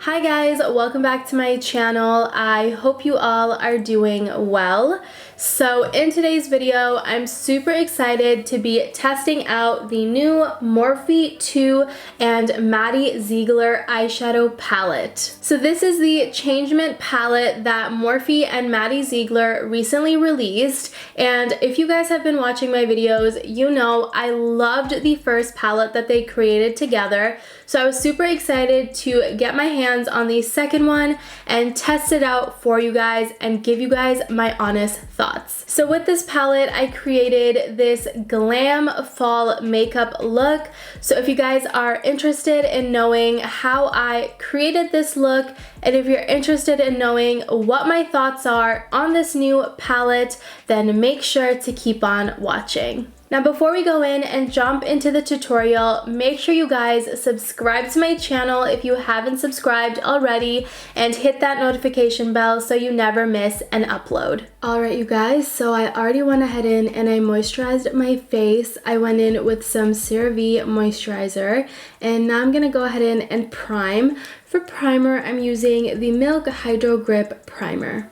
Hi guys, welcome back to my channel. I hope you all are doing well. So in today's video, I'm super excited to be testing out the new Morphe 2 and Maddie Ziegler eyeshadow palette. So this is the Changement palette that Morphe and Maddie Ziegler recently released. And if you guys have been watching my videos, you know I loved the first palette that they created together. So I was super excited to get my hands on the second one and test it out for you guys and give you guys my honest thoughts. So with this palette, I created this glam fall makeup look. So if you guys are interested in knowing how I created this look, and if you're interested in knowing what my thoughts are on this new palette, then make sure to keep on watching. Now before we go in and jump into the tutorial, make sure you guys subscribe to my channel if you haven't subscribed already and hit that notification bell so you never miss an upload. Alright you guys, so I already went ahead and I moisturized my face. I went in with some CeraVe moisturizer and now I'm going to go ahead and prime. For primer, I'm using the Milk Hydro Grip Primer.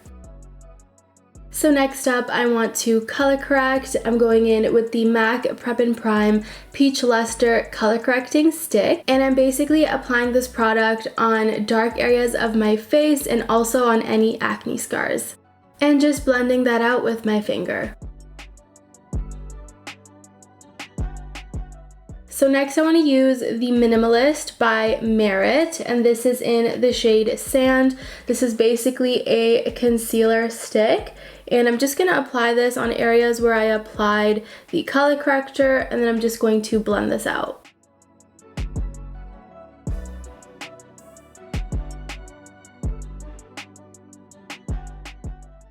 So next up, I want to color correct. I'm going in with the MAC Prep and Prime Peach Lustre Color Correcting Stick. And I'm basically applying this product on dark areas of my face and also on any acne scars. And just blending that out with my finger. So next I want to use the Minimalist by Merit, and this is in the shade Sand. This is basically a concealer stick, and I'm just going to apply this on areas where I applied the color corrector, and then I'm just going to blend this out.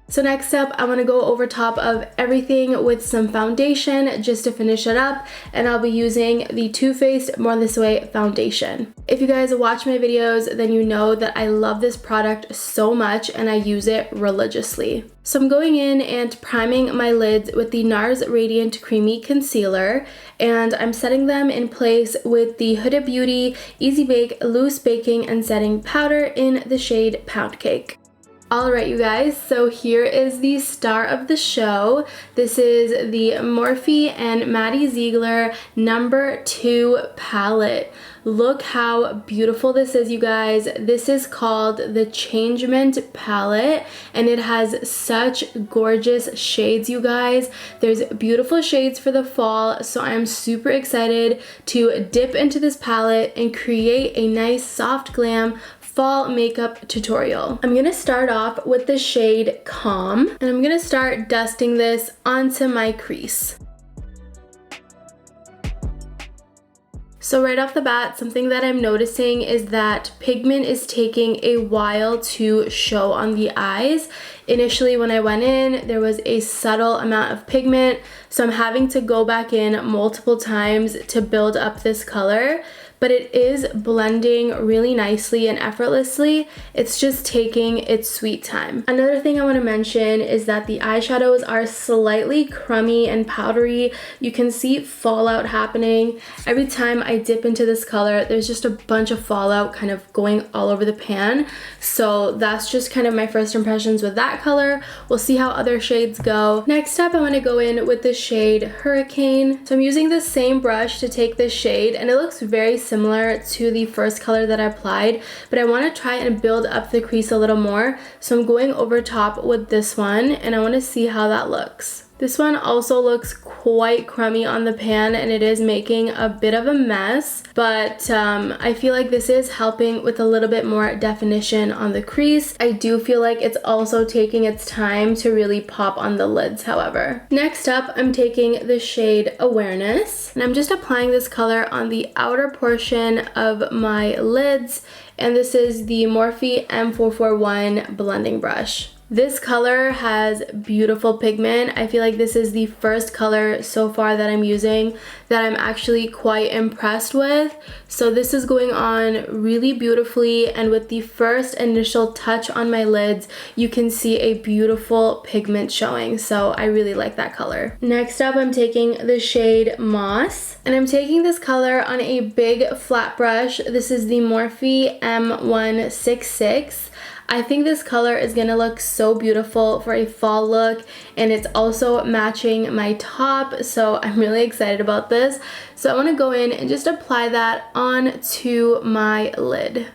So next up, I want to go over top of everything with some foundation just to finish it up, and I'll be using the Too Faced More This Way foundation. If you guys watch my videos, then you know that I love this product so much and I use it religiously. So I'm going in and priming my lids with the Nars Radiant Creamy Concealer, and I'm setting them in place with the Huda Beauty Easy Bake Loose Baking and Setting Powder in the shade Pound Cake. Alright you guys, so here is the star of the show. This is the Morphe and Maddie Ziegler No. 2 palette. Look how beautiful this is, you guys. This is called the Changement palette, and it has such gorgeous shades, you guys. There's beautiful shades for the fall, so I'm super excited to dip into this palette and create a nice soft glam fall makeup tutorial. I'm gonna start off with the shade Calm, and I'm gonna start dusting this onto my crease. So right off the bat, something that I'm noticing is that pigment is taking a while to show on the eyes. Initially when I went in, there was a subtle amount of pigment, so I'm having to go back in multiple times to build up this color. But it is blending really nicely and effortlessly. It's just taking its sweet time. Another thing I want to mention is that the eyeshadows are slightly crummy and powdery. You can see fallout happening. Every time I dip into this color, there's just a bunch of fallout kind of going all over the pan. So that's just kind of my first impressions with that color. We'll see how other shades go. Next up, I want to go in with the shade Hurricane. So I'm using the same brush to take this shade, and it looks very similar to the first color that I applied, but I want to try and build up the crease a little more. So I'm going over top with this one, and I want to see how that looks. This one also looks quite crummy on the pan, and it is making a bit of a mess, but I feel like this is helping with a little bit more definition on the crease. I do feel like it's also taking its time to really pop on the lids, however. Next up, I'm taking the shade Awareness, and I'm just applying this color on the outer portion of my lids, and this is the Morphe M441 blending brush. This color has beautiful pigment. I feel like this is the first color so far that I'm using that I'm actually quite impressed with. So this is going on really beautifully, and with the first initial touch on my lids, you can see a beautiful pigment showing. So I really like that color. Next up, I'm taking the shade Moss, and I'm taking this color on a big flat brush. This is the Morphe M166. I think this color is gonna look so beautiful for a fall look, and it's also matching my top, so I'm really excited about this. So I wanna go in and just apply that onto my lid.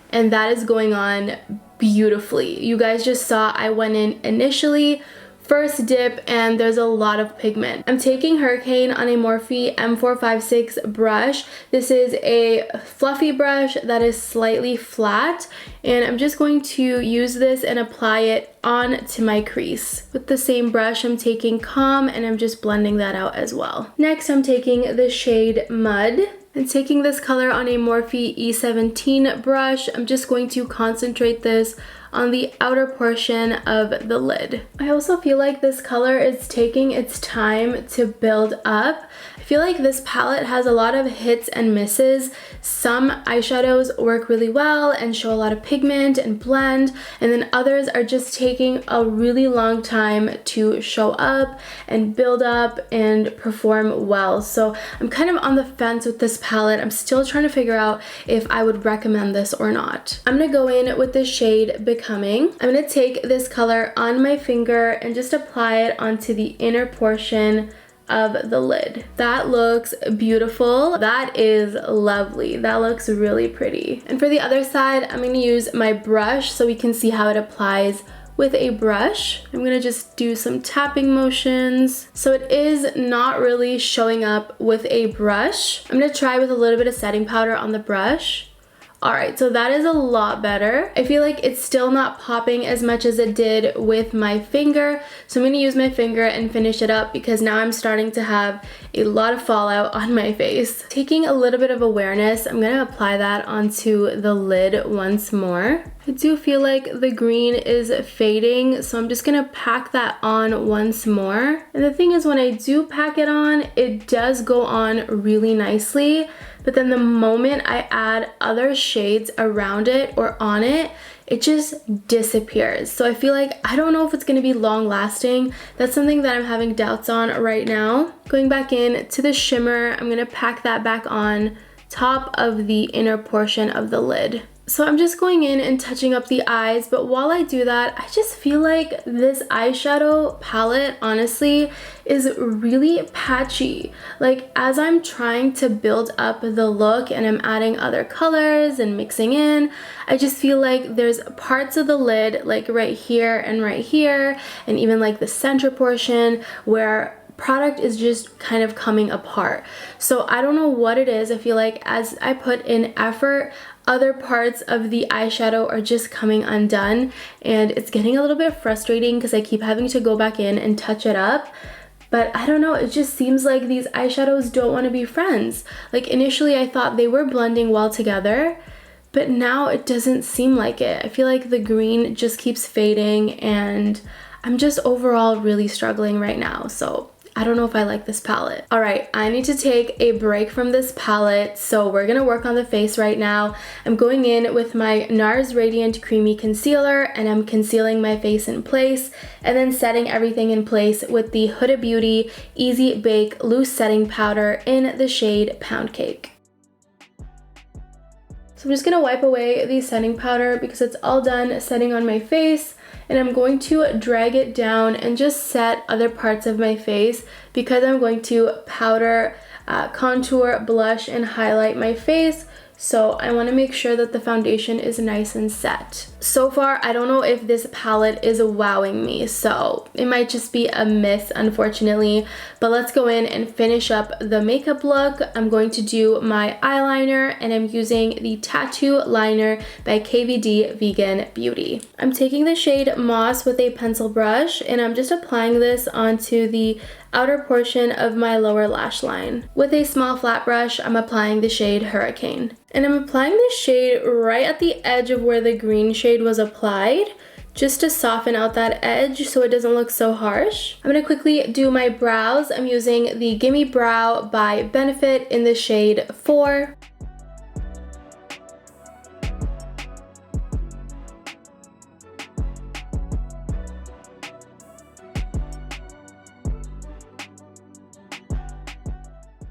And that is going on beautifully. You guys just saw I went in initially, first dip, and there's a lot of pigment. I'm taking Hurricane on a Morphe M456 brush. This is a fluffy brush that is slightly flat, and I'm just going to use this and apply it onto my crease. With the same brush, I'm taking Calm, and I'm just blending that out as well. Next, I'm taking the shade Mud. And taking this color on a Morphe E17 brush, I'm just going to concentrate this on the outer portion of the lid. I also feel like this color is taking its time to build up. I feel like this palette has a lot of hits and misses. Some eyeshadows work really well and show a lot of pigment and blend, and then others are just taking a really long time to show up and build up and perform well. So I'm kind of on the fence with this palette. I'm still trying to figure out if I would recommend this or not. I'm gonna go in with the shade Becoming. I'm gonna take this color on my finger and just apply it onto the inner portion of the lid. That looks beautiful. That is lovely. That looks really pretty. And for the other side, I'm gonna use my brush so we can see how it applies with a brush. I'm gonna just do some tapping motions. So it is not really showing up with a brush. I'm gonna try with a little bit of setting powder on the brush. Alright, so that is a lot better. I feel like it's still not popping as much as it did with my finger. So I'm going to use my finger and finish it up because now I'm starting to have a lot of fallout on my face. Taking a little bit of awareness, I'm going to apply that onto the lid once more. I do feel like the green is fading, so I'm just gonna pack that on once more. And the thing is, when I do pack it on, it does go on really nicely, but then the moment I add other shades around it or on it, it just disappears. So I feel like I don't know if it's gonna be long lasting. That's something that I'm having doubts on right now. Going back in to the shimmer, I'm gonna pack that back on top of the inner portion of the lid. So I'm just going in and touching up the eyes, but while I do that, I just feel like this eyeshadow palette, honestly, is really patchy. Like, as I'm trying to build up the look and I'm adding other colors and mixing in, I just feel like there's parts of the lid, like right here, and even like the center portion where product is just kind of coming apart. So I don't know what it is. I feel like as I put in effort, other parts of the eyeshadow are just coming undone, and it's getting a little bit frustrating because I keep having to go back in and touch it up. But I don't know, it just seems like these eyeshadows don't want to be friends. Like, initially I thought they were blending well together, but now it doesn't seem like it. I feel like the green just keeps fading, and I'm just overall really struggling right now. So I don't know if I like this palette. All right, I need to take a break from this palette, so we're gonna work on the face right now. I'm going in with my Nars Radiant Creamy Concealer, and I'm concealing my face in place, and then setting everything in place with the Huda Beauty Easy Bake Loose Setting Powder in the shade Pound Cake. So I'm just gonna wipe away the setting powder because it's all done setting on my face, and I'm going to drag it down and just set other parts of my face because I'm going to powder, contour, blush, and highlight my face. So I want to make sure that the foundation is nice and set. So far, I don't know if this palette is wowing me, so it might just be a miss, unfortunately. But let's go in and finish up the makeup look. I'm going to do my eyeliner, and I'm using the Tattoo Liner by KVD Vegan Beauty. I'm taking the shade Moss with a pencil brush, and I'm just applying this onto the outer portion of my lower lash line. With a small flat brush, I'm applying the shade Hurricane. And I'm applying this shade right at the edge of where the green shade was applied just to soften out that edge so it doesn't look so harsh. I'm gonna quickly do my brows. I'm using the Gimme Brow by Benefit in the shade 4.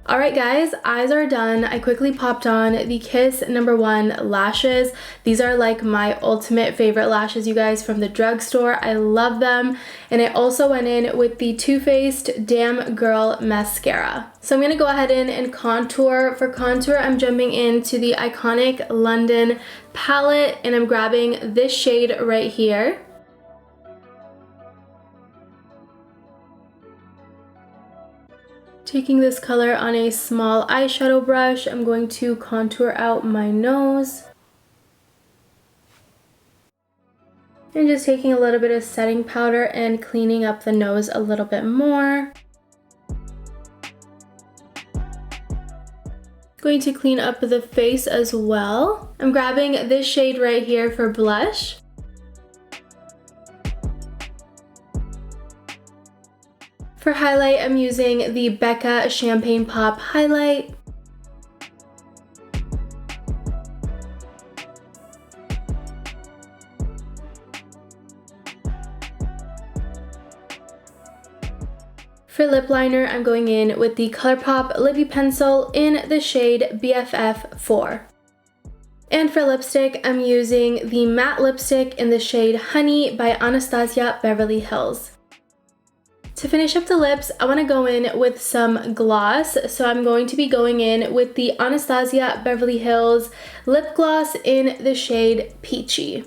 Alright guys, eyes are done. I quickly popped on the Kiss #1 lashes. These are like my ultimate favorite lashes, you guys, from the drugstore. I love them. And I also went in with the Too Faced Damn Girl Mascara. So I'm going to go ahead and contour. For contour, I'm jumping into the iconic London palette and I'm grabbing this shade right here. Taking this color on a small eyeshadow brush, I'm going to contour out my nose. And just taking a little bit of setting powder and cleaning up the nose a little bit more. Going to clean up the face as well. I'm grabbing this shade right here for blush. For highlight, I'm using the BECCA Champagne Pop highlight. For lip liner, I'm going in with the ColourPop Lippie Pencil in the shade BFF4. And for lipstick, I'm using the matte lipstick in the shade Honey by Anastasia Beverly Hills. To finish up the lips, I want to go in with some gloss. So I'm going to be going in with the Anastasia Beverly Hills lip gloss in the shade Peachy.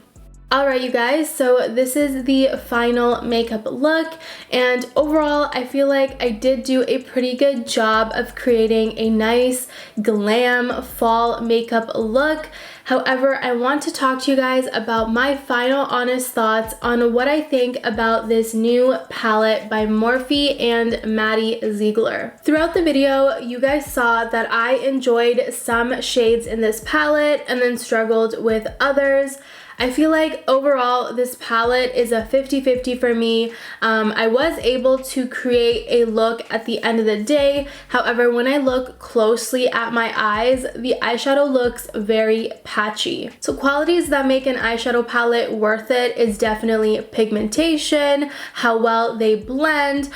Alright you guys, so this is the final makeup look, and overall I feel like I did do a pretty good job of creating a nice glam fall makeup look. However, I want to talk to you guys about my final honest thoughts on what I think about this new palette by Morphe and Maddie Ziegler. Throughout the video, you guys saw that I enjoyed some shades in this palette and then struggled with others. I feel like overall this palette is a 50-50 for me. I was able to create a look at the end of the day. However, when I look closely at my eyes, the eyeshadow looks very patchy. So qualities that make an eyeshadow palette worth it is definitely pigmentation, how well they blend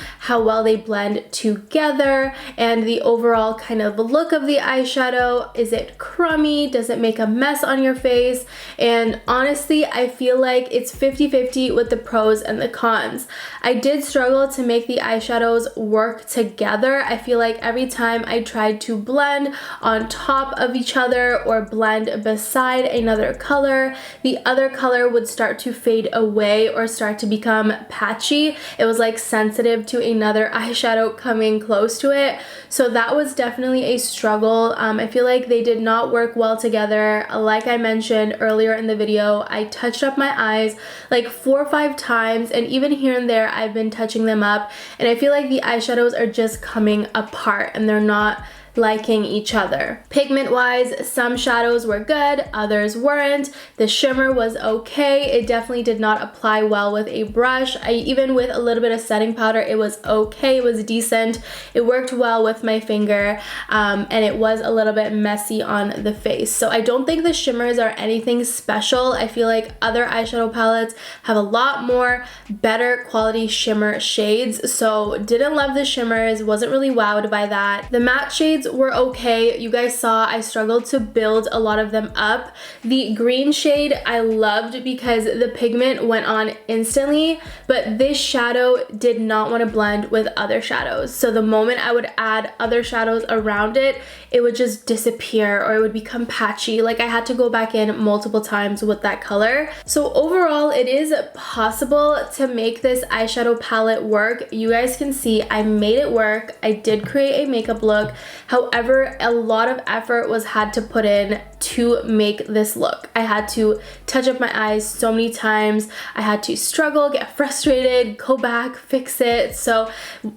together, and the overall kind of look of the eyeshadow. Is it crummy? Does it make a mess on your face? And honestly, I feel like it's 50-50 with the pros and the cons. I did struggle to make the eyeshadows work together. I feel like every time I tried to blend on top of each other or blend beside another color, the other color would start to fade away or start to become patchy. It was like sensitive to another eyeshadow coming close to it. So that was definitely a struggle. I feel like they did not work well together. Like I mentioned earlier in the video, I touched up my eyes like 4 or 5 times, and even here and there I've been touching them up, and I feel like the eyeshadows are just coming apart and they're not liking each other. Pigment wise, some shadows were good, others weren't. The shimmer was okay. It definitely did not apply well with a brush. Even with a little bit of setting powder, it was okay. It was decent. It worked well with my finger, and it was a little bit messy on the face. So I don't think the shimmers are anything special. I feel like other eyeshadow palettes have a lot more better quality shimmer shades. So didn't love the shimmers, wasn't really wowed by that. The matte shades were okay. You guys saw I struggled to build a lot of them up. The green shade I loved because the pigment went on instantly, but this shadow did not want to blend with other shadows. So the moment I would add other shadows around it, it would just disappear or it would become patchy. Like I had to go back in multiple times with that color. So overall, it is possible to make this eyeshadow palette work. You guys can see I made it work. I did create a makeup look. However, a lot of effort was had to put in to make this look. I had to touch up my eyes so many times. I had to struggle, get frustrated, go back, fix it. So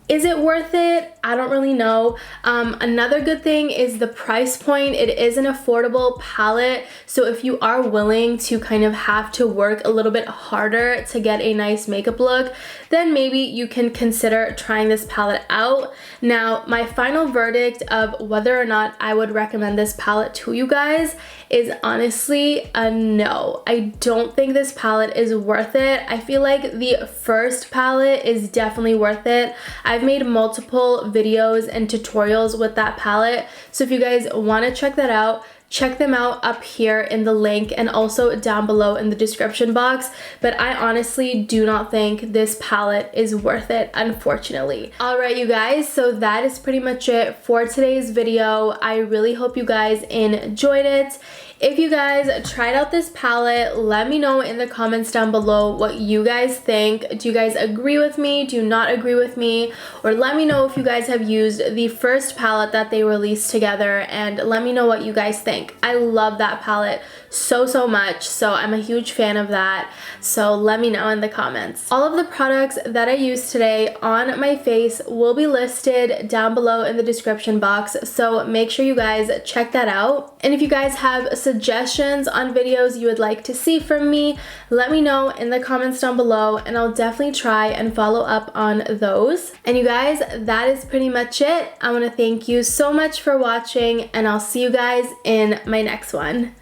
is it worth it? I don't really know. Another good thing is the price point. It is an affordable palette. So if you are willing to kind of have to work a little bit harder to get a nice makeup look, then maybe you can consider trying this palette out. Now, my final verdict of whether or not I would recommend this palette to you guys is honestly a no. I don't think this palette is worth it. I feel like the first palette is definitely worth it. I've made multiple videos and tutorials with that palette, so if you guys want to check that out, check them out up here in the link and also down below in the description box. But I honestly do not think this palette is worth it, unfortunately. Alright you guys, so that is pretty much it for today's video. I really hope you guys enjoyed it. If you guys tried out this palette, let me know in the comments down below what you guys think. Do you guys agree with me? Do you not agree with me? Or let me know if you guys have used the first palette that they released together, and let me know what you guys think. I love that palette so much, so I'm a huge fan of that. So let me know in the comments. All of the products that I used today on my face will be listed down below in the description box, so make sure you guys check that out. And if you guys have suggestions on videos you would like to see from me, let me know in the comments down below, and I'll definitely try and follow up on those. And you guys, that is pretty much it. I want to thank you so much for watching, and I'll see you guys in my next one.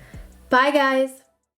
Bye guys!